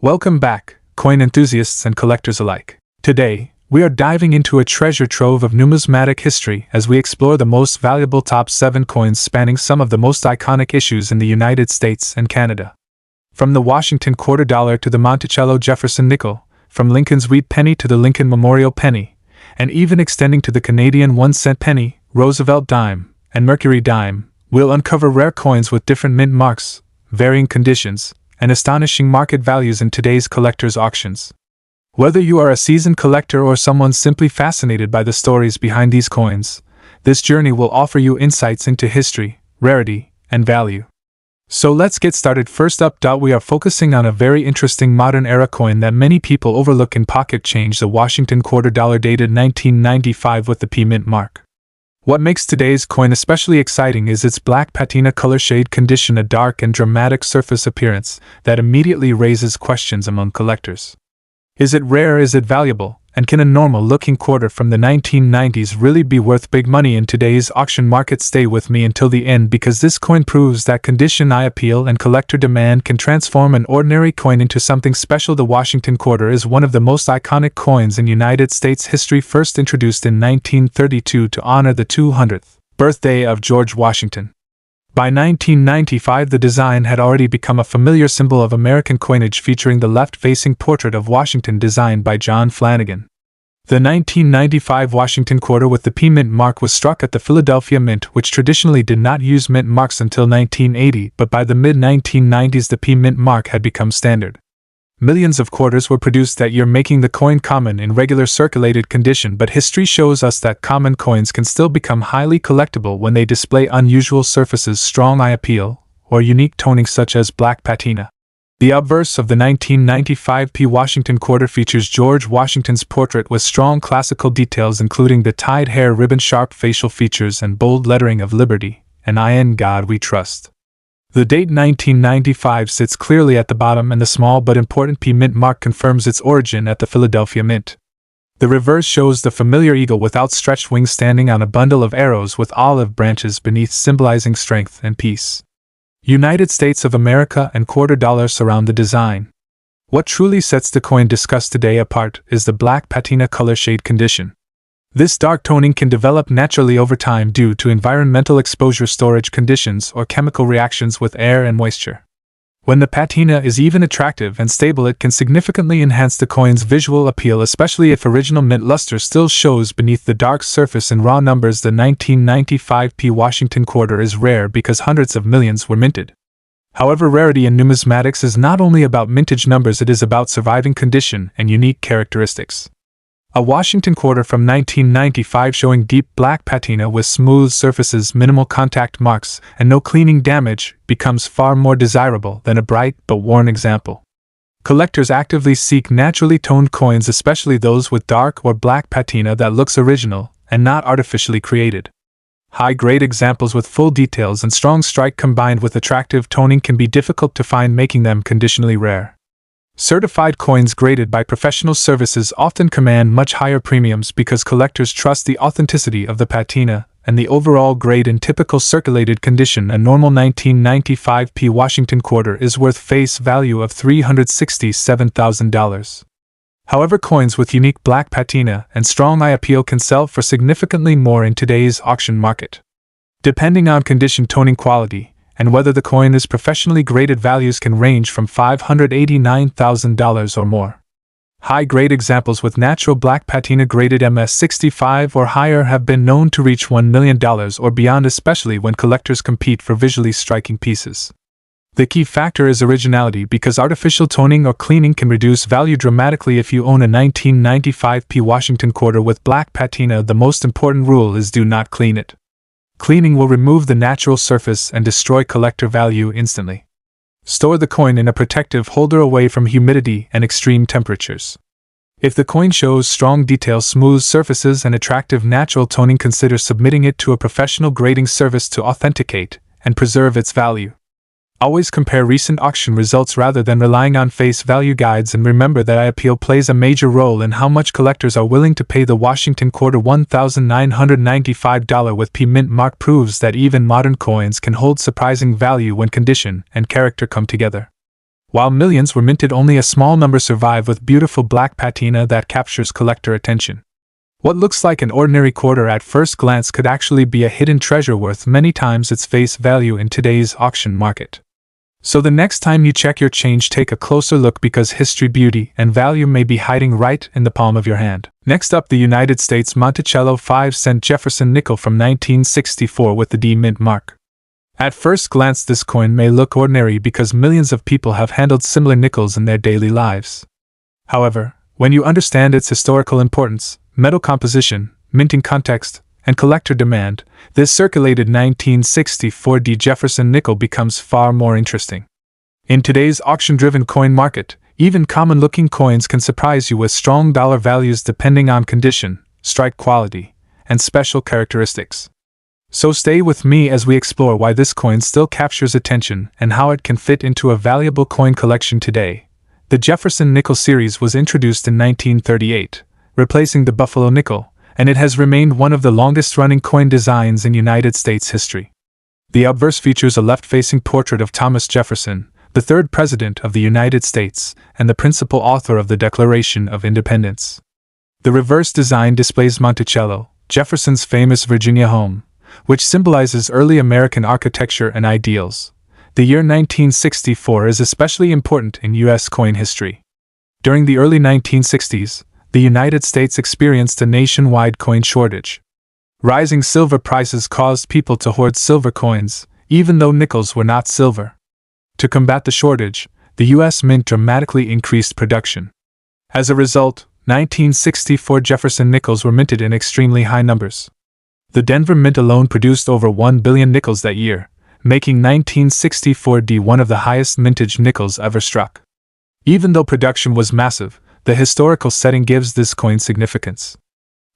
Welcome back, coin enthusiasts and collectors alike. Today, we are diving into a treasure trove of numismatic history as we explore the most valuable top 7 coins spanning some of the most iconic issues in the United States and Canada. From the Washington quarter dollar to the Monticello Jefferson nickel, from Lincoln's wheat penny to the Lincoln Memorial penny, and even extending to the Canadian 1-cent penny, Roosevelt dime, and Mercury dime, we'll uncover rare coins with different mint marks, varying conditions, and astonishing market values in today's collector's auctions. Whether you are a seasoned collector or someone simply fascinated by the stories behind these coins, this journey will offer you insights into history, rarity, and value. So let's get started. First up, we are focusing on a very interesting modern-era coin that many people overlook in pocket change, the Washington quarter dollar dated 1995 with the P mint mark. What makes today's coin especially exciting is its black patina color shade condition, a dark and dramatic surface appearance that immediately raises questions among collectors. Is it rare? Is it valuable? And can a normal-looking quarter from the 1990s really be worth big money in today's auction market? Stay with me until the end, because this coin proves that condition, eye appeal, and collector demand can transform an ordinary coin into something special. The Washington quarter is one of the most iconic coins in United States history, first introduced in 1932 to honor the 200th birthday of George Washington. By 1995, the design had already become a familiar symbol of American coinage, featuring the left-facing portrait of Washington designed by John Flanagan. The 1995 Washington quarter with the P mint mark was struck at the Philadelphia Mint, which traditionally did not use mint marks until 1980, but by the mid-1990s the P mint mark had become standard. Millions of quarters were produced that year, making the coin common in regular circulated condition, but history shows us that common coins can still become highly collectible when they display unusual surfaces, strong eye appeal, or unique toning such as black patina. The obverse of the 1995 P Washington quarter features George Washington's portrait with strong classical details, including the tied hair ribbon, sharp facial features, and bold lettering of Liberty, and "In God We Trust." The date 1995 sits clearly at the bottom, and the small but important P mint mark confirms its origin at the Philadelphia Mint. The reverse shows the familiar eagle with outstretched wings standing on a bundle of arrows with olive branches beneath, symbolizing strength and peace. United States of America and quarter dollar surround the design. What truly sets the coin discussed today apart is the black patina color shade condition. This dark toning can develop naturally over time due to environmental exposure, storage conditions, or chemical reactions with air and moisture. When the patina is even, attractive, and stable, it can significantly enhance the coin's visual appeal, especially if original mint luster still shows beneath the dark surface. In raw numbers, the 1995 P Washington quarter is rare because hundreds of millions were minted. However, rarity in numismatics is not only about mintage numbers, it is about surviving condition and unique characteristics. A Washington quarter from 1995 showing deep black patina with smooth surfaces, minimal contact marks, and no cleaning damage becomes far more desirable than a bright but worn example. Collectors actively seek naturally toned coins, especially those with dark or black patina that looks original and not artificially created. High-grade examples with full details and strong strike combined with attractive toning can be difficult to find, making them conditionally rare. Certified coins graded by professional services often command much higher premiums because collectors trust the authenticity of the patina and the overall grade. In typical circulated condition, a normal 1995 P Washington quarter is worth face value of $367,000. However, coins with unique black patina and strong eye appeal can sell for significantly more in today's auction market. Depending on condition, toning, quality, and whether the coin is professionally graded, values can range from $589,000 or more. High-grade examples with natural black patina graded MS65 or higher have been known to reach $1 million or beyond, especially when collectors compete for visually striking pieces. The key factor is originality, because artificial toning or cleaning can reduce value dramatically. If you own a 1995 P Washington quarter with black patina, the most important rule is do not clean it. Cleaning will remove the natural surface and destroy collector value instantly. Store the coin in a protective holder away from humidity and extreme temperatures. If the coin shows strong detail, smooth surfaces, and attractive natural toning, consider submitting it to a professional grading service to authenticate and preserve its value. Always compare recent auction results rather than relying on face value guides, and remember that eye appeal plays a major role in how much collectors are willing to pay. The Washington quarter $1,995 with P mint mark proves that even modern coins can hold surprising value when condition and character come together. While millions were minted, only a small number survive with beautiful black patina that captures collector attention. What looks like an ordinary quarter at first glance could actually be a hidden treasure worth many times its face value in today's auction market. So the next time you check your change, take a closer look, because history, beauty, and value may be hiding right in the palm of your hand. Next up, the United States Monticello 5-cent Jefferson nickel from 1964 with the D mint mark. At first glance, this coin may look ordinary because millions of people have handled similar nickels in their daily lives. However, when you understand its historical importance, metal composition, minting context, and collector demand, this circulated 1964 D Jefferson nickel becomes far more interesting. In today's auction-driven coin market, even common-looking coins can surprise you with strong dollar values depending on condition, strike quality, and special characteristics. So stay with me as we explore why this coin still captures attention and how it can fit into a valuable coin collection today. The Jefferson nickel series was introduced in 1938, replacing the Buffalo nickel, and it has remained one of the longest-running coin designs in United States history. The obverse features a left-facing portrait of Thomas Jefferson, the third President of the United States and the principal author of the Declaration of Independence. The reverse design displays Monticello, Jefferson's famous Virginia home, which symbolizes early American architecture and ideals. The year 1964 is especially important in U.S. coin history. During the early 1960s, the United States experienced a nationwide coin shortage. Rising silver prices caused people to hoard silver coins, even though nickels were not silver. To combat the shortage, the U.S. Mint dramatically increased production. As a result, 1964 Jefferson nickels were minted in extremely high numbers. The Denver Mint alone produced over 1 billion nickels that year, making 1964 D one of the highest mintage nickels ever struck. Even though production was massive, the historical setting gives this coin significance.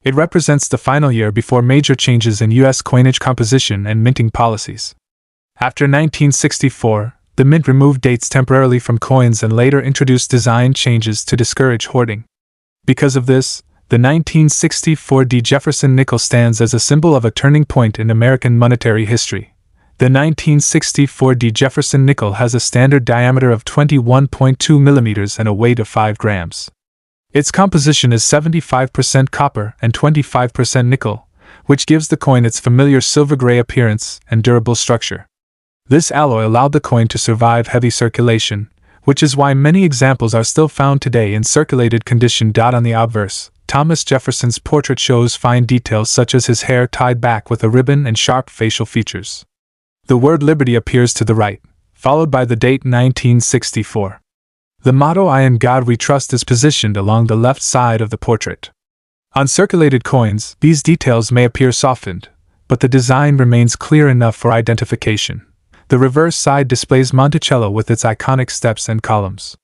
It represents the final year before major changes in U.S. coinage composition and minting policies. After 1964, the Mint removed dates temporarily from coins and later introduced design changes to discourage hoarding. Because of this, the 1964 D Jefferson nickel stands as a symbol of a turning point in American monetary history. The 1964 D Jefferson nickel has a standard diameter of 21.2 millimeters and a weight of 5 grams. Its composition is 75% copper and 25% nickel, which gives the coin its familiar silver-gray appearance and durable structure. This alloy allowed the coin to survive heavy circulation, which is why many examples are still found today in circulated condition. On the obverse, Thomas Jefferson's portrait shows fine details such as his hair tied back with a ribbon and sharp facial features. The word Liberty appears to the right, followed by the date 1964. The motto "I in God We Trust" is positioned along the left side of the portrait. On circulated coins, these details may appear softened, but the design remains clear enough for identification. The reverse side displays Monticello with its iconic steps and columns.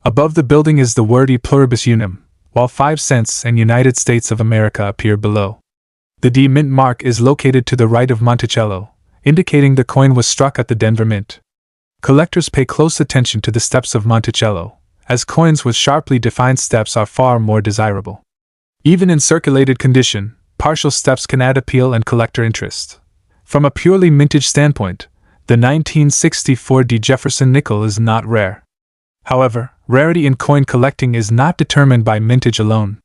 Above the building is the word E pluribus unum, while 5 cents and United States of America appear below. The D Mint mark is located to the right of Monticello, indicating the coin was struck at the Denver Mint. Collectors pay close attention to the steps of Monticello, as coins with sharply defined steps are far more desirable. Even in circulated condition, partial steps can add appeal and collector interest. From a purely mintage standpoint, the 1964 D Jefferson nickel is not rare. However, rarity in coin collecting is not determined by mintage alone.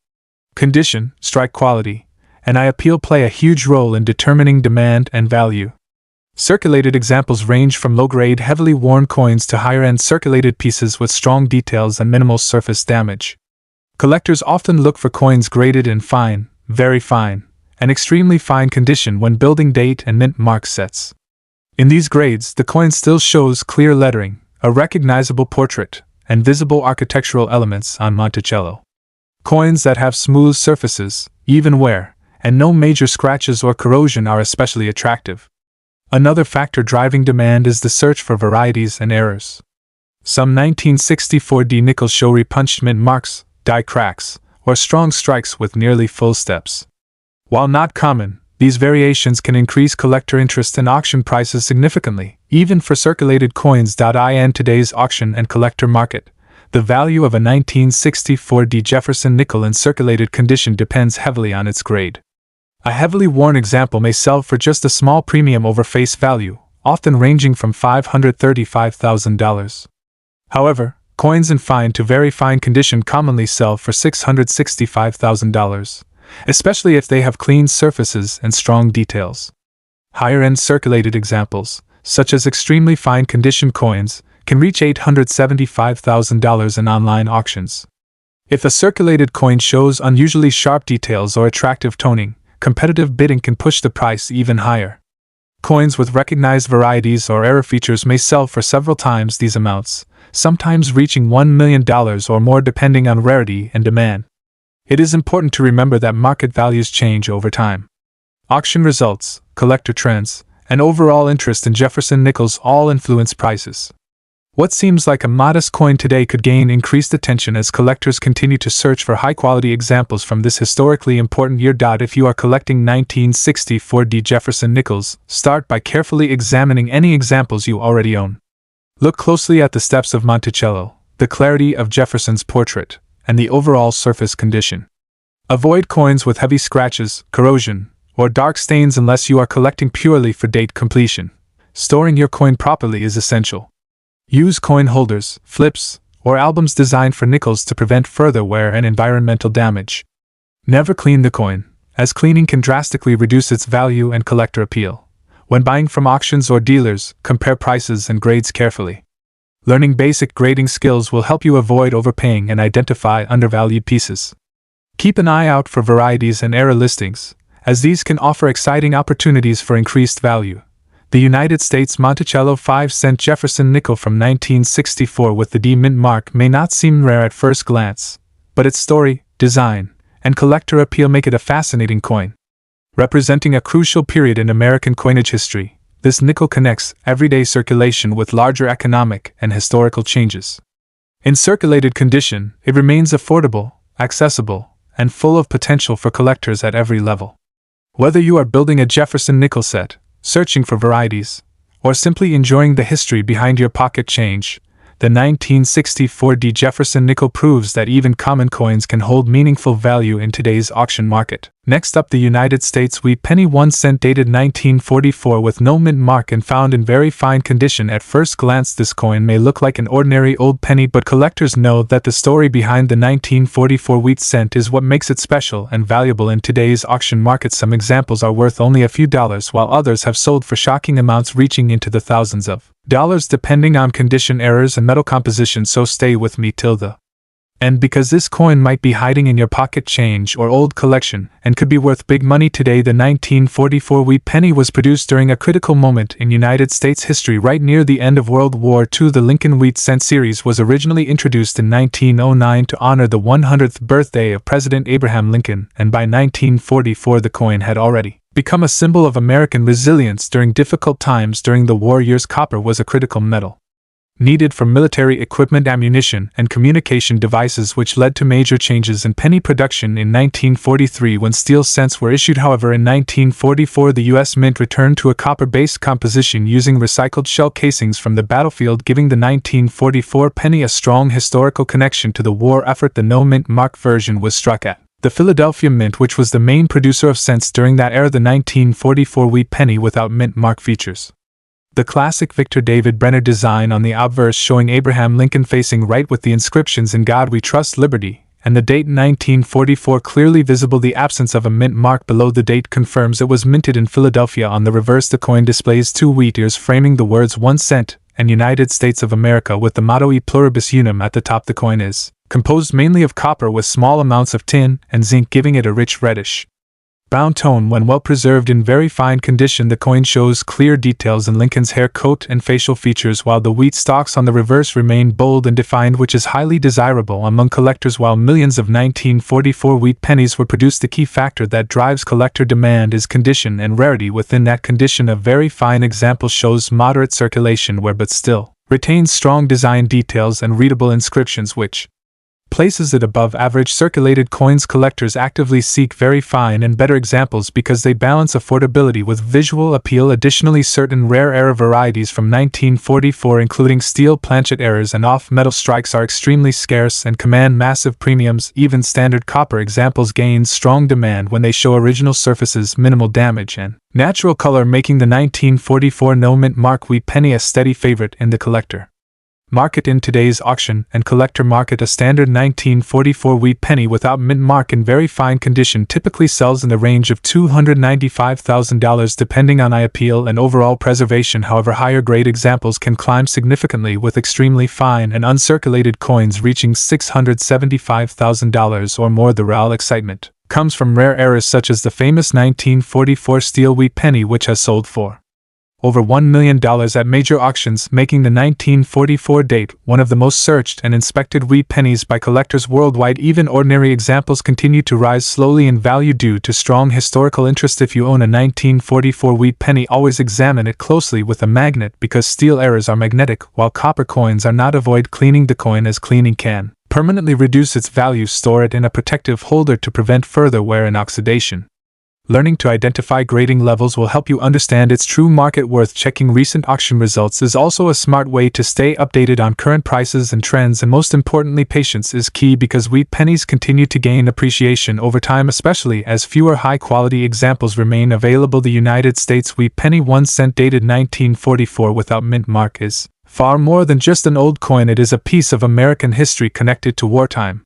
Condition, strike quality, and eye appeal play a huge role in determining demand and value. Circulated examples range from low-grade, heavily worn coins to higher-end circulated pieces with strong details and minimal surface damage. Collectors often look for coins graded in fine, very fine, and extremely fine condition when building date and mint mark sets. In these grades, the coin still shows clear lettering, a recognizable portrait, and visible architectural elements on Monticello. Coins that have smooth surfaces, even wear, and no major scratches or corrosion are especially attractive. Another factor driving demand is the search for varieties and errors. Some 1964 D nickels show repunched mint marks, die cracks, or strong strikes with nearly full steps. While not common, these variations can increase collector interest and auction prices significantly, even for circulated coins. In today's auction and collector market, the value of a 1964 D Jefferson nickel in circulated condition depends heavily on its grade. A heavily worn example may sell for just a small premium over face value, often ranging from $535,000. However, coins in fine to very fine condition commonly sell for $665,000, especially if they have clean surfaces and strong details. Higher-end circulated examples, such as extremely fine condition coins, can reach $875,000 in online auctions. If a circulated coin shows unusually sharp details or attractive toning, competitive bidding can push the price even higher. Coins with recognized varieties or error features may sell for several times these amounts, sometimes reaching $1 million or more depending on rarity and demand. It is important to remember that market values change over time. Auction results, collector trends, and overall interest in Jefferson nickels all influence prices. What seems like a modest coin today could gain increased attention as collectors continue to search for high-quality examples from this historically important year. If you are collecting 1964 Jefferson nickels, start by carefully examining any examples you already own. Look closely at the steps of Monticello, the clarity of Jefferson's portrait, and the overall surface condition. Avoid coins with heavy scratches, corrosion, or dark stains unless you are collecting purely for date completion. Storing your coin properly is essential. Use coin holders, flips, or albums designed for nickels to prevent further wear and environmental damage. Never clean the coin, as cleaning can drastically reduce its value and collector appeal. When buying from auctions or dealers, compare prices and grades carefully. Learning basic grading skills will help you avoid overpaying and identify undervalued pieces. Keep an eye out for varieties and error listings, as these can offer exciting opportunities for increased value. The United States Monticello 5-cent Jefferson nickel from 1964 with the D mint mark may not seem rare at first glance, but its story, design, and collector appeal make it a fascinating coin. Representing a crucial period in American coinage history, this nickel connects everyday circulation with larger economic and historical changes. In circulated condition, it remains affordable, accessible, and full of potential for collectors at every level. Whether you are building a Jefferson nickel set, searching for varieties, or simply enjoying the history behind your pocket change, the 1964 Jefferson nickel proves that even common coins can hold meaningful value in today's auction market. Next up, the United States wheat penny 1 cent dated 1944 with no mint mark and found in very fine condition. At first glance, this coin may look like an ordinary old penny, but collectors know that the story behind the 1944 wheat cent is what makes it special and valuable in today's auction market. Some examples are worth only a few dollars, while others have sold for shocking amounts reaching into the thousands of dollars depending on condition, errors, and metal composition. So stay with me till the end, because this coin might be hiding in your pocket change or old collection and could be worth big money today. The 1944 wheat penny was produced during a critical moment in United States history right near the end of World War II. The Lincoln Wheat Cent series was originally introduced in 1909 to honor the 100th birthday of President Abraham Lincoln, and by 1944 the coin had already become a symbol of American resilience during difficult times. During the war years, copper was a critical metal needed for military equipment, ammunition, and communication devices, which led to major changes in penny production in 1943 when steel cents were issued. However, in 1944 the U.S. Mint returned to a copper-based composition using recycled shell casings from the battlefield, giving the 1944 penny a strong historical connection to the war effort. The no mint mark version was struck at the Philadelphia Mint, which was the main producer of cents during that era. The 1944 wheat penny without mint mark features the classic Victor David Brenner design on the obverse, showing Abraham Lincoln facing right with the inscriptions "In God We Trust, Liberty," and the date 1944 clearly visible. The absence of a mint mark below the date confirms it was minted in Philadelphia. On the reverse, the coin displays two wheat ears framing the words 1 cent and United States of America with the motto E Pluribus Unum at the top. The coin is composed mainly of copper with small amounts of tin and zinc, giving it a rich reddish brown tone. When well preserved in very fine condition, the coin shows clear details in Lincoln's hair, coat, and facial features, while the wheat stalks on the reverse remain bold and defined, which is highly desirable among collectors. While millions of 1944 wheat pennies were produced, the key factor that drives collector demand is condition and rarity. Within that condition, a very fine example shows moderate circulation wear but still retains strong design details and readable inscriptions, which places it above average circulated coins. Collectors actively seek very fine and better examples because they balance affordability with visual appeal. Additionally, certain rare error varieties from 1944, including steel planchet errors and off-metal strikes, are extremely scarce and command massive premiums. Even standard copper examples gain strong demand when they show original surfaces, minimal damage, and natural color, making the 1944 no mint mark wheat penny a steady favorite in the collector Market in today's auction and collector market. A standard 1944 wheat penny without mint mark in very fine condition typically sells in the range of $295,000 depending on eye appeal and overall preservation. However, higher grade examples can climb significantly, with extremely fine and uncirculated coins reaching $675,000 or more. The real excitement comes from rare errors such as the famous 1944 steel wheat penny, which has sold for over $1 million at major auctions, making the 1944 date one of the most searched and inspected wheat pennies by collectors worldwide. Even ordinary examples continue to rise slowly in value due to strong historical interest. If you own a 1944 wheat penny, always examine it closely with a magnet, because steel errors are magnetic, while copper coins are not. Avoid cleaning the coin, as cleaning can permanently reduce its value. Store it in a protective holder to prevent further wear and oxidation. Learning to identify grading levels will help you understand its true market worth. Checking recent auction results is also a smart way to stay updated on current prices and trends, and most importantly, patience is key, because wheat pennies continue to gain appreciation over time, especially as fewer high-quality examples remain available. The United States wheat penny 1 cent dated 1944 without mint mark is far more than just an old coin. It is a piece of American history connected to wartime,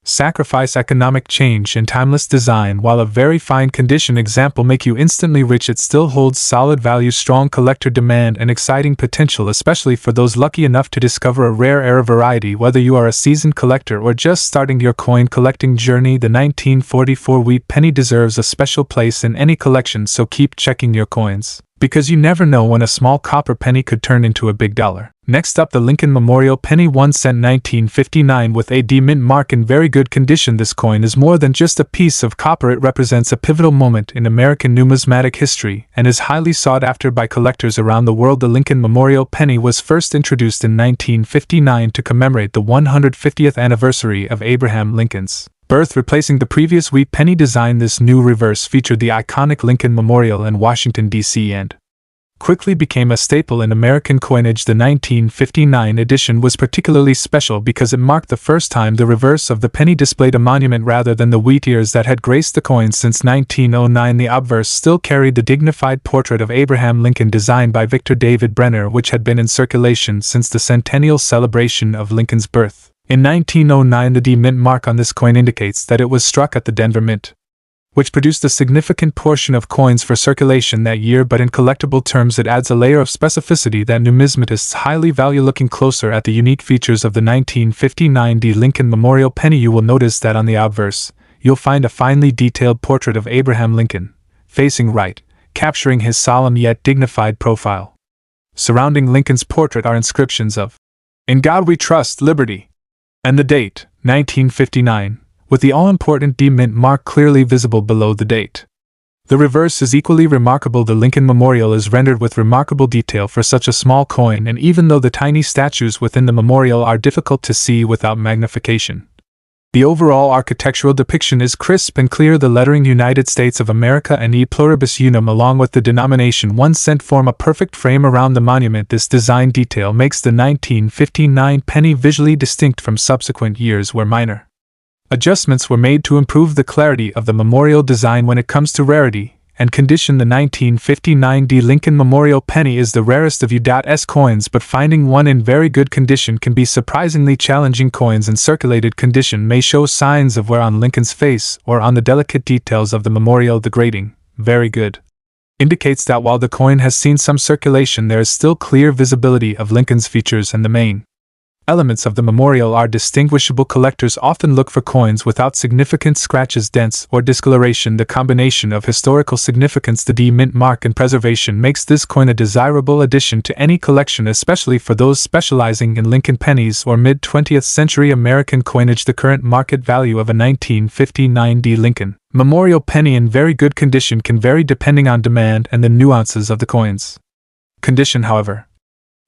sacrifice, economic change, and timeless design. While a very fine condition example make you instantly rich, it still holds solid value, strong collector demand, and exciting potential, especially for those lucky enough to discover a rare era variety. Whether you are a seasoned collector or just starting your coin collecting journey, the 1944 wheat penny deserves a special place in any collection. So keep checking your coins, because you never know when a small copper penny could turn into a big dollar. Next up, the Lincoln Memorial Penny 1 cent 1959 with AD mint mark in very good condition. This coin is more than just a piece of copper. It represents a pivotal moment in American numismatic history and is highly sought after by collectors around the world. The Lincoln Memorial Penny was first introduced in 1959 to commemorate the 150th anniversary of Abraham Lincoln's birth, replacing the previous wheat penny design. This new reverse featured the iconic Lincoln Memorial in Washington, D.C. and quickly became a staple in American coinage. The 1959 edition was particularly special because it marked the first time the reverse of the penny displayed a monument rather than the wheat ears that had graced the coin since 1909. The obverse still carried the dignified portrait of Abraham Lincoln designed by Victor David Brenner, which had been in circulation since the centennial celebration of Lincoln's birth. In 1909, the D mint mark on this coin indicates that it was struck at the Denver Mint, which produced a significant portion of coins for circulation that year, but in collectible terms it adds a layer of specificity that numismatists highly value. Looking closer at the unique features of the 1959 D Lincoln Memorial Penny, you will notice that on the obverse, you'll find a finely detailed portrait of Abraham Lincoln, facing right, capturing his solemn yet dignified profile. Surrounding Lincoln's portrait are inscriptions of "In God We Trust, Liberty," and the date, 1959. With the all-important D mint mark clearly visible below the date. The reverse is equally remarkable. The Lincoln Memorial is rendered with remarkable detail for such a small coin, and even though the tiny statues within the memorial are difficult to see without magnification, the overall architectural depiction is crisp and clear. The lettering United States of America and E Pluribus Unum along with the denomination 1 cent form a perfect frame around the monument. This design detail makes the 1959 penny visually distinct from subsequent years where minor adjustments were made to improve the clarity of the memorial design. When it comes to rarity and condition, the 1959 D Lincoln Memorial Penny is the rarest of U.S. coins, but finding one in very good condition can be surprisingly challenging. Coins in circulated condition may show signs of wear on Lincoln's face or on the delicate details of the memorial. The grading, very good, indicates that while the coin has seen some circulation, there is still clear visibility of Lincoln's features, and the main elements of the memorial are distinguishable. Collectors often look for coins without significant scratches, dents, or discoloration. The combination of historical significance, the D mint mark, and preservation makes this coin a desirable addition to any collection, especially for those specializing in Lincoln pennies or mid-20th century American coinage. The current market value of a 1959 D Lincoln Memorial Penny in very good condition can vary depending on demand and the nuances of the coin's condition. However,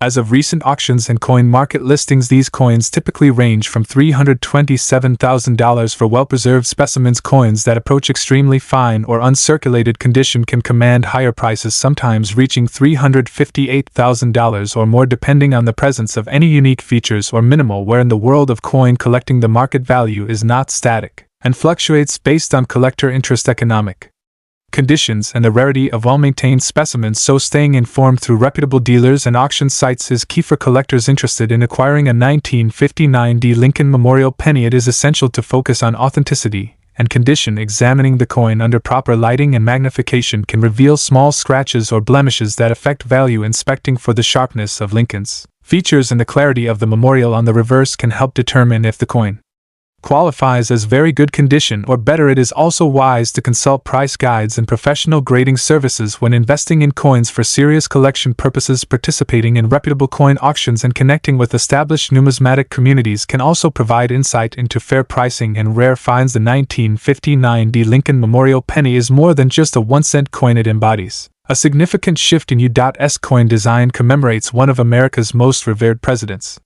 as of recent auctions and coin market listings, these coins typically range from $327,000 for well-preserved specimens. Coins that approach extremely fine or uncirculated condition can command higher prices, sometimes reaching $358,000 or more, depending on the presence of any unique features or minimal wear. In the world of coin collecting, the market value is not static and fluctuates based on collector interest. Economic conditions and the rarity of well-maintained specimens, so staying informed through reputable dealers and auction sites is key for collectors interested in acquiring a 1959 D. Lincoln Memorial penny. It is essential to focus on authenticity and condition. Examining the coin under proper lighting and magnification can reveal small scratches or blemishes that affect value. Inspecting for the sharpness of Lincoln's features and the clarity of the memorial on the reverse can help determine if the coin qualifies as very good condition or better. It is also wise to consult price guides and professional grading services when investing in coins for serious collection purposes. Participating in reputable coin auctions and connecting with established numismatic communities can also provide insight into fair pricing and rare finds. The 1959 D. Lincoln Memorial penny is more than just a 1-cent coin. It embodies a significant shift in U.S. coin design, commemorates one of America's most revered presidents,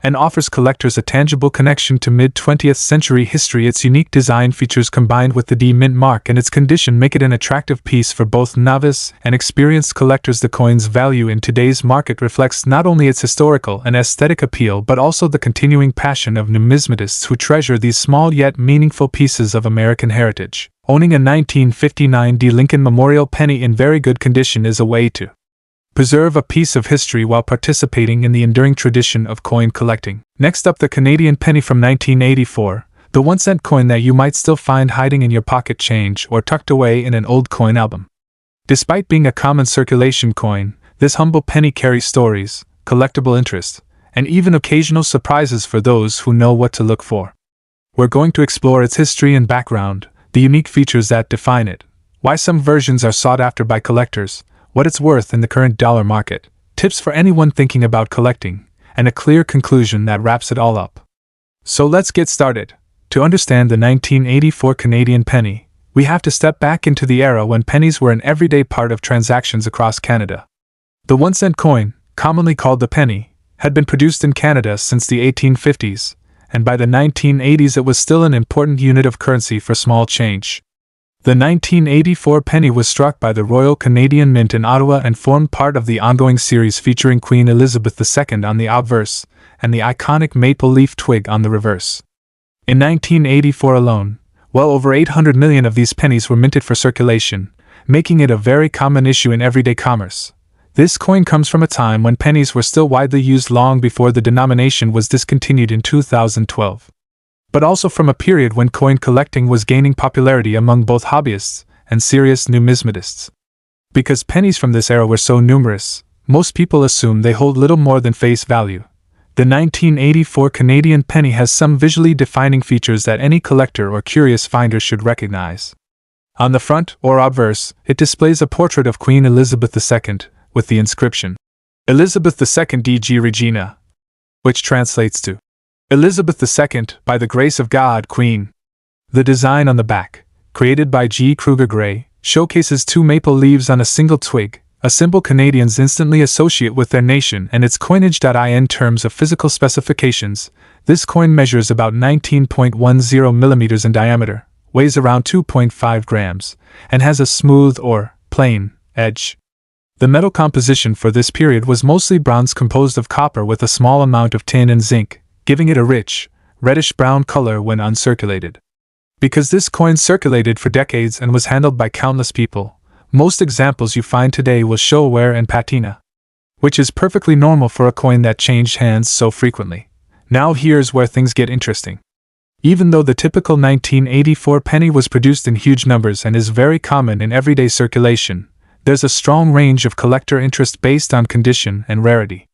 and offers collectors a tangible connection to mid-20th century history. Its unique design features combined with the D mint mark and its condition make it an attractive piece for both novice and experienced collectors. The coin's value in today's market reflects not only its historical and aesthetic appeal but also the continuing passion of numismatists who treasure these small yet meaningful pieces of American heritage. Owning a 1959 D. Lincoln Memorial penny in very good condition is a way to preserve a piece of history while participating in the enduring tradition of coin collecting. Next up, the Canadian penny from 1984, the 1-cent coin that you might still find hiding in your pocket change or tucked away in an old coin album. Despite being a common circulation coin, this humble penny carries stories, collectible interest, and even occasional surprises for those who know what to look for. We're going to explore its history and background, the unique features that define it, why some versions are sought after by collectors, what it's worth in the current dollar market, tips for anyone thinking about collecting, and a clear conclusion that wraps it all up. So let's get started. To understand the 1984 Canadian penny, we have to step back into the era when pennies were an everyday part of transactions across Canada. The 1-cent coin, commonly called the penny, had been produced in Canada since the 1850s, and by the 1980s it was still an important unit of currency for small change. The 1984 penny was struck by the Royal Canadian Mint in Ottawa and formed part of the ongoing series featuring Queen Elizabeth II on the obverse and the iconic maple leaf twig on the reverse. In 1984 alone, well over 800 million of these pennies were minted for circulation, making it a very common issue in everyday commerce. This coin comes from a time when pennies were still widely used long before the denomination was discontinued in 2012. But also from a period when coin collecting was gaining popularity among both hobbyists and serious numismatists. Because pennies from this era were so numerous, most people assume they hold little more than face value. The 1984 Canadian penny has some visually defining features that any collector or curious finder should recognize. On the front, or obverse, it displays a portrait of Queen Elizabeth II, with the inscription, Elizabeth II D.G. Regina, which translates to, Elizabeth II, by the grace of God, Queen. The design on the back, created by G. Kruger Gray, showcases 2 maple leaves on a single twig, a symbol Canadians instantly associate with their nation and its coinage. In terms of physical specifications, this coin measures about 19.10 millimeters in diameter, weighs around 2.5 grams, and has a smooth or plain edge. The metal composition for this period was mostly bronze composed of copper with a small amount of tin and zinc, giving it a rich, reddish-brown color when uncirculated. Because this coin circulated for decades and was handled by countless people, most examples you find today will show wear and patina, which is perfectly normal for a coin that changed hands so frequently. Now here's where things get interesting. Even though the typical 1984 penny was produced in huge numbers and is very common in everyday circulation, there's a strong range of collector interest based on condition and rarity.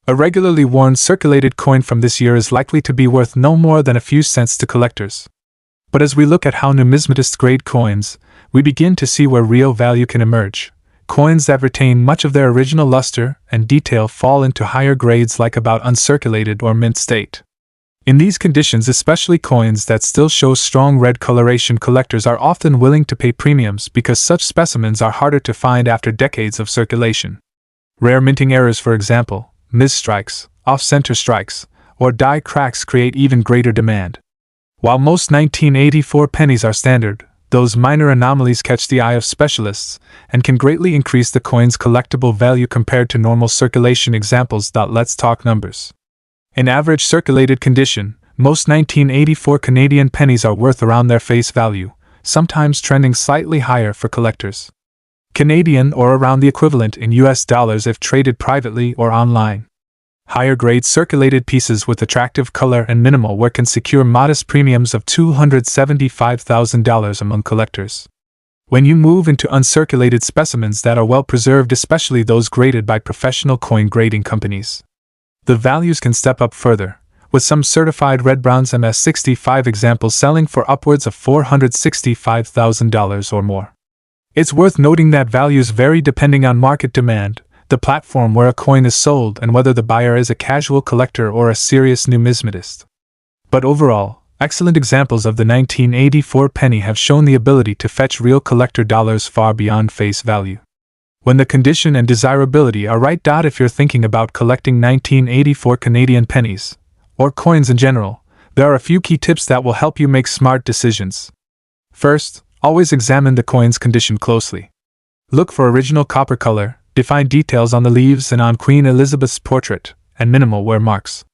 A regularly worn circulated coin from this year is likely to be worth no more than a few cents to collectors. But as we look at how numismatists grade coins, we begin to see where real value can emerge. Coins that retain much of their original luster and detail fall into higher grades, like about uncirculated or mint state. In these conditions, especially coins that still show strong red coloration, collectors are often willing to pay premiums because such specimens are harder to find after decades of circulation. Rare minting errors, for example, misstrikes, off-center strikes, or die cracks create even greater demand. While most 1984 pennies are standard, those minor anomalies catch the eye of specialists and can greatly increase the coin's collectible value compared to normal circulation examples. Let's talk numbers. In average circulated condition, most 1984 Canadian pennies are worth around their face value, sometimes trending slightly higher for collectors. Canadian or around the equivalent in US dollars if traded privately or online. Higher grade circulated pieces with attractive color and minimal wear can secure modest premiums of $275,000 among collectors. When you move into uncirculated specimens that are well preserved, especially those graded by professional coin grading companies, the values can step up further, with some certified red bronze MS65 examples selling for upwards of $465,000 or more. It's worth noting that values vary depending on market demand, the platform where a coin is sold, and whether the buyer is a casual collector or a serious numismatist. But overall, excellent examples of the 1984 penny have shown the ability to fetch real collector dollars far beyond face value. When the condition and desirability are right. If you're thinking about collecting 1984 Canadian pennies, or coins in general, there are a few key tips that will help you make smart decisions. First, always examine the coin's condition closely. Look for original copper color, defined details on the leaves and on Queen Elizabeth's portrait, and minimal wear marks.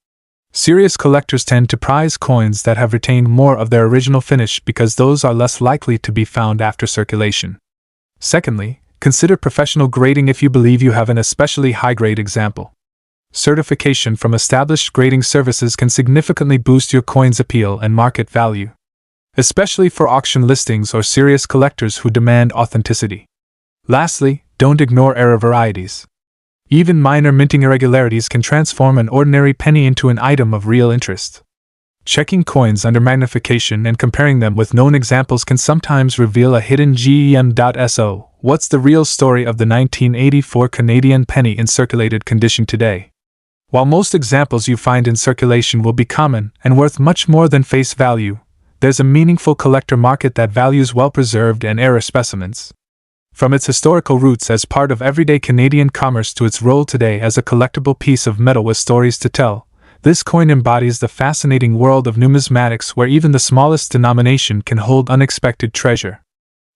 Serious collectors tend to prize coins that have retained more of their original finish because those are less likely to be found after circulation. Secondly, consider professional grading if you believe you have an especially high-grade example. Certification from established grading services can significantly boost your coin's appeal and market value, especially for auction listings or serious collectors who demand authenticity. Lastly, don't ignore error varieties. Even minor minting irregularities can transform an ordinary penny into an item of real interest. Checking coins under magnification and comparing them with known examples can sometimes reveal a hidden gem.so. What's the real story of the 1984 Canadian penny in circulated condition today? While most examples you find in circulation will be common and worth much more than face value, there's a meaningful collector market that values well-preserved and rare specimens. From its historical roots as part of everyday Canadian commerce to its role today as a collectible piece of metal with stories to tell, this coin embodies the fascinating world of numismatics where even the smallest denomination can hold unexpected treasure.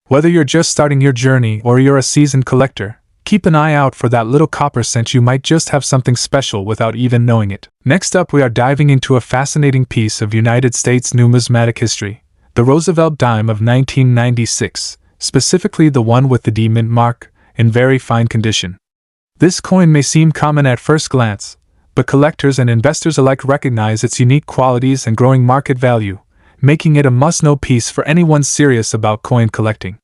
Whether you're just starting your journey or you're a seasoned collector, keep an eye out for that little copper cent. You might just have something special without even knowing it. Next up, we are diving into a fascinating piece of United States numismatic history, the Roosevelt dime of 1996. Specifically the one with the D mint mark, in very fine condition. This coin may seem common at first glance, but collectors and investors alike recognize its unique qualities and growing market value, making it a must-know piece for anyone serious about coin collecting.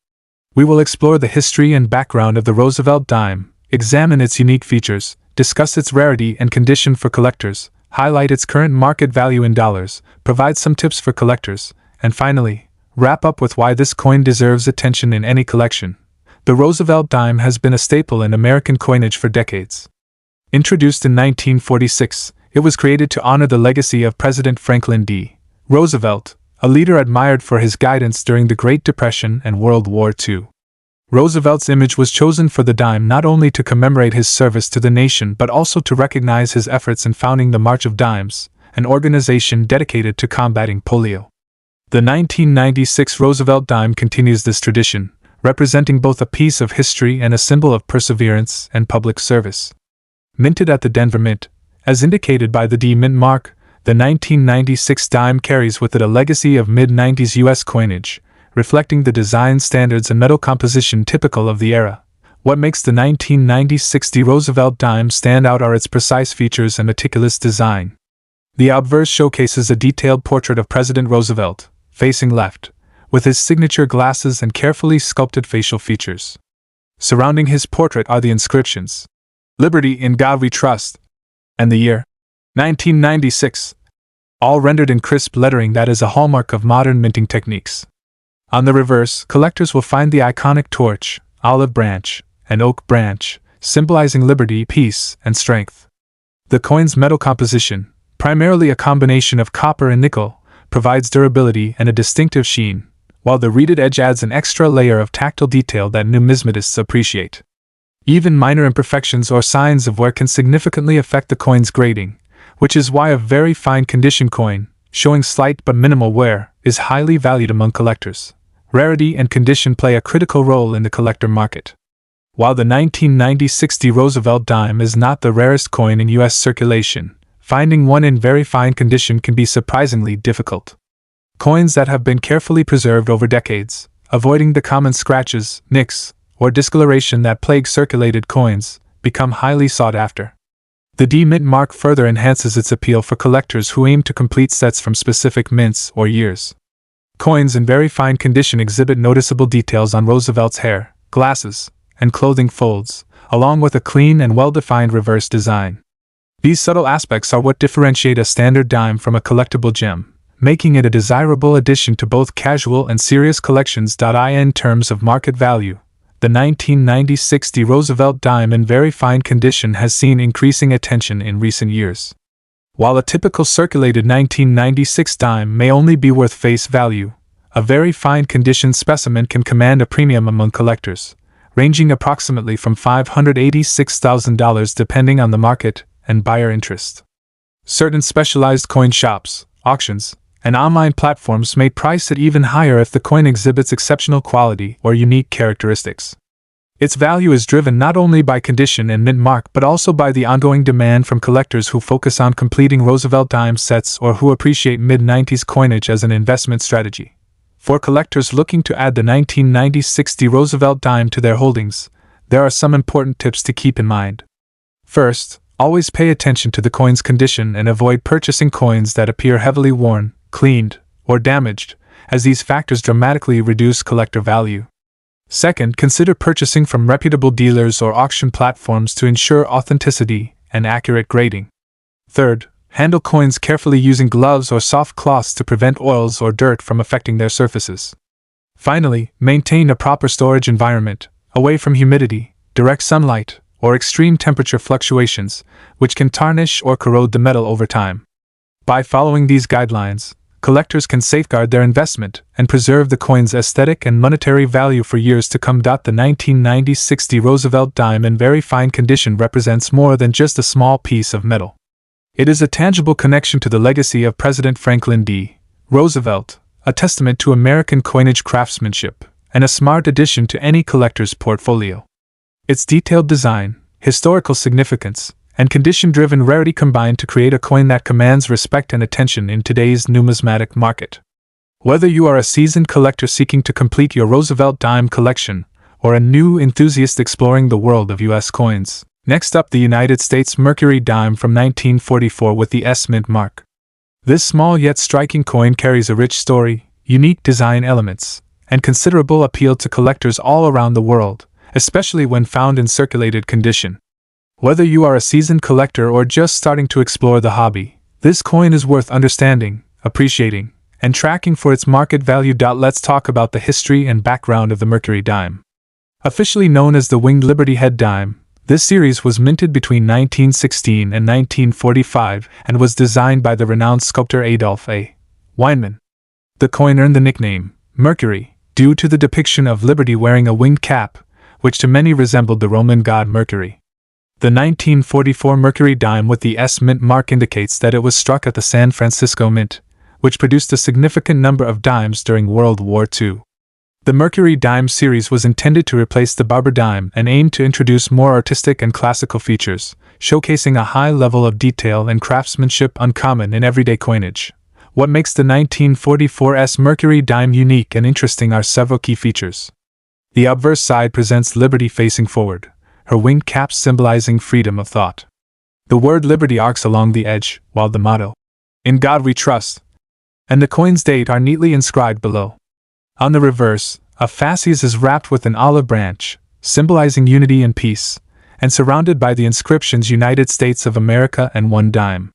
We will explore the history and background of the Roosevelt dime, examine its unique features, discuss its rarity and condition for collectors, highlight its current market value in dollars, provide some tips for collectors, and finally, wrap up with why this coin deserves attention in any collection. The Roosevelt dime has been a staple in American coinage for decades. Introduced in 1946, it was created to honor the legacy of President Franklin D. Roosevelt, a leader admired for his guidance during the Great Depression and World War II. Roosevelt's image was chosen for the dime not only to commemorate his service to the nation but also to recognize his efforts in founding the March of Dimes, an organization dedicated to combating polio. The 1996 Roosevelt dime continues this tradition, representing both a piece of history and a symbol of perseverance and public service. Minted at the Denver Mint, as indicated by the D mint mark, the 1996 dime carries with it a legacy of mid-90s U.S. coinage, reflecting the design standards and metal composition typical of the era. What makes the 1996 Roosevelt dime stand out are its precise features and meticulous design. The obverse showcases a detailed portrait of President Roosevelt, facing left, with his signature glasses and carefully sculpted facial features. Surrounding his portrait are the inscriptions, "Liberty in God We Trust," and the year, 1996, all rendered in crisp lettering that is a hallmark of modern minting techniques. On the reverse, collectors will find the iconic torch, olive branch, and oak branch, symbolizing liberty, peace, and strength. The coin's metal composition, primarily a combination of copper and nickel, provides durability and a distinctive sheen, while the reeded edge adds an extra layer of tactile detail that numismatists appreciate. Even minor imperfections or signs of wear can significantly affect the coin's grading, which is why a very fine condition coin, showing slight but minimal wear, is highly valued among collectors. Rarity and condition play a critical role in the collector market. While the 1996 Roosevelt dime is not the rarest coin in U.S. circulation, finding one in very fine condition can be surprisingly difficult. Coins that have been carefully preserved over decades, avoiding the common scratches, nicks, or discoloration that plague circulated coins, become highly sought after. The D mint mark further enhances its appeal for collectors who aim to complete sets from specific mints or years. Coins in very fine condition exhibit noticeable details on Roosevelt's hair, glasses, and clothing folds, along with a clean and well-defined reverse design. These subtle aspects are what differentiate a standard dime from a collectible gem, making it a desirable addition to both casual and serious collections. In terms of market value, the 1996 D Roosevelt dime in very fine condition has seen increasing attention in recent years. While a typical circulated 1996 dime may only be worth face value, a very fine condition specimen can command a premium among collectors, ranging approximately from $586,000 depending on the market and buyer interest. Certain specialized coin shops, auctions, and online platforms may price it even higher if the coin exhibits exceptional quality or unique characteristics. Its value is driven not only by condition and mint mark but also by the ongoing demand from collectors who focus on completing Roosevelt dime sets or who appreciate mid-90s coinage as an investment strategy. For collectors looking to add the 1996 D Roosevelt dime to their holdings, there are some important tips to keep in mind. First, always pay attention to the coin's condition and avoid purchasing coins that appear heavily worn, cleaned, or damaged, as these factors dramatically reduce collector value. Second, consider purchasing from reputable dealers or auction platforms to ensure authenticity and accurate grading. Third, handle coins carefully using gloves or soft cloths to prevent oils or dirt from affecting their surfaces. Finally, maintain a proper storage environment, away from humidity, direct sunlight, or extreme temperature fluctuations, which can tarnish or corrode the metal over time. By following these guidelines, collectors can safeguard their investment and preserve the coin's aesthetic and monetary value for years to come. The 1996 D Roosevelt dime in very fine condition represents more than just a small piece of metal. It is a tangible connection to the legacy of President Franklin D. Roosevelt, a testament to American coinage craftsmanship, and a smart addition to any collector's portfolio. Its detailed design, historical significance, and condition-driven rarity combine to create a coin that commands respect and attention in today's numismatic market. Whether you are a seasoned collector seeking to complete your Roosevelt dime collection, or a new enthusiast exploring the world of U.S. coins, next up the United States Mercury dime from 1944 with the S mint mark. This small yet striking coin carries a rich story, unique design elements, and considerable appeal to collectors all around the world, especially when found in circulated condition. Whether you are a seasoned collector or just starting to explore the hobby, this coin is worth understanding, appreciating, and tracking for its market value. Let's talk about the history and background of the Mercury dime. Officially known as the Winged Liberty Head dime, this series was minted between 1916 and 1945 and was designed by the renowned sculptor Adolf A. Weinman. The coin earned the nickname Mercury due to the depiction of Liberty wearing a winged cap, which to many resembled the Roman god Mercury. The 1944 Mercury dime with the S mint mark indicates that it was struck at the San Francisco Mint, which produced a significant number of dimes during World War II. The Mercury dime series was intended to replace the barber dime and aimed to introduce more artistic and classical features, showcasing a high level of detail and craftsmanship uncommon in everyday coinage. What makes the 1944 S Mercury dime unique and interesting are several key features. The obverse side presents Liberty facing forward, her winged cap symbolizing freedom of thought. The word Liberty arcs along the edge, while the motto, "In God We Trust," and the coin's date are neatly inscribed below. On the reverse, a fasces is wrapped with an olive branch, symbolizing unity and peace, and surrounded by the inscriptions United States of America and one dime.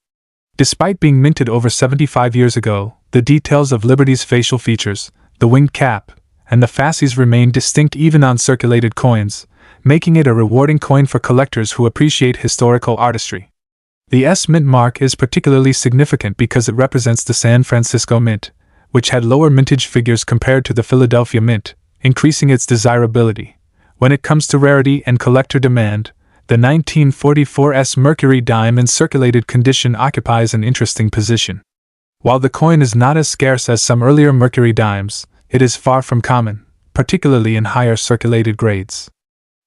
Despite being minted over 75 years ago, the details of Liberty's facial features, the winged cap, and the fasces remain distinct even on circulated coins, making it a rewarding coin for collectors who appreciate historical artistry. The S mint mark is particularly significant because it represents the San Francisco Mint, which had lower mintage figures compared to the Philadelphia Mint, increasing its desirability. When it comes to rarity and collector demand, the 1944 S Mercury dime in circulated condition occupies an interesting position. While the coin is not as scarce as some earlier Mercury dimes, it is far from common, particularly in higher circulated grades.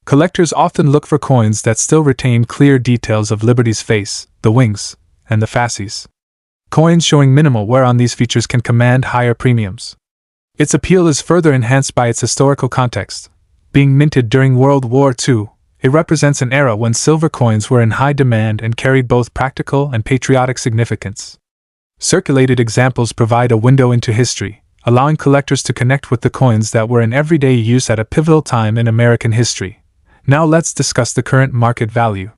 Collectors often look for coins that still retain clear details of Liberty's face, the wings, and the fasces. Coins showing minimal wear on these features can command higher premiums. Its appeal is further enhanced by its historical context. Being minted during World War II, it represents an era when silver coins were in high demand and carried both practical and patriotic significance. Circulated examples provide a window into history, allowing collectors to connect with the coins that were in everyday use at a pivotal time in American history. Now let's discuss the current market value.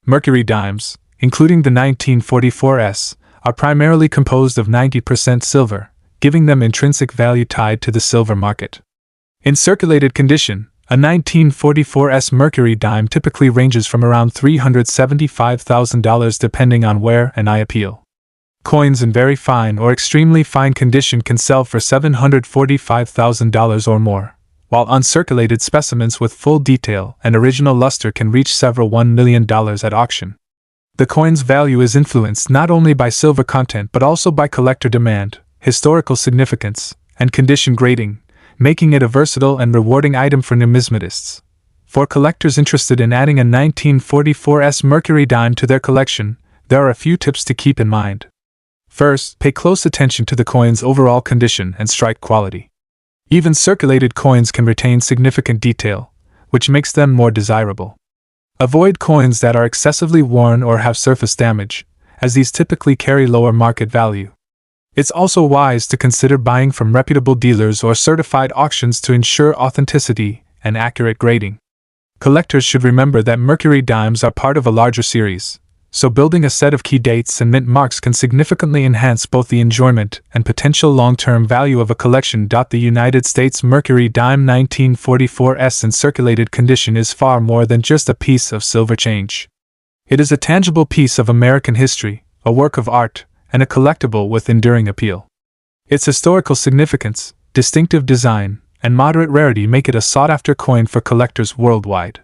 Mercury dimes, including the 1944s, are primarily composed of 90% silver, giving them intrinsic value tied to the silver market. In circulated condition, a 1944s Mercury dime typically ranges from around $375,000 depending on where and I appeal. Coins in very fine or extremely fine condition can sell for $745,000 or more, while uncirculated specimens with full detail and original luster can reach several $1 million at auction. The coin's value is influenced not only by silver content but also by collector demand, historical significance, and condition grading, making it a versatile and rewarding item for numismatists. For collectors interested in adding a 1944s Mercury dime to their collection, there are a few tips to keep in mind. First, pay close attention to the coin's overall condition and strike quality. Even circulated coins can retain significant detail, which makes them more desirable. Avoid coins that are excessively worn or have surface damage, as these typically carry lower market value. It's also wise to consider buying from reputable dealers or certified auctions to ensure authenticity and accurate grading. Collectors should remember that Mercury dimes are part of a larger series, so building a set of key dates and mint marks can significantly enhance both the enjoyment and potential long-term value of a collection. The United States Mercury dime 1944s in circulated condition is far more than just a piece of silver change. It is a tangible piece of American history, a work of art, and a collectible with enduring appeal. Its historical significance, distinctive design, and moderate rarity make it a sought-after coin for collectors worldwide.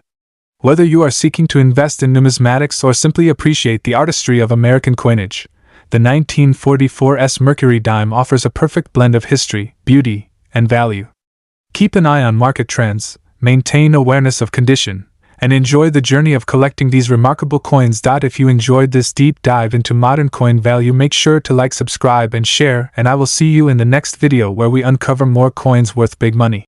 Whether you are seeking to invest in numismatics or simply appreciate the artistry of American coinage, the 1944s Mercury dime offers a perfect blend of history, beauty, and value. Keep an eye on market trends, maintain awareness of condition, and enjoy the journey of collecting these remarkable coins. If you enjoyed this deep dive into modern coin value, make sure to like, subscribe, and share, and I will see you in the next video where we uncover more coins worth big money.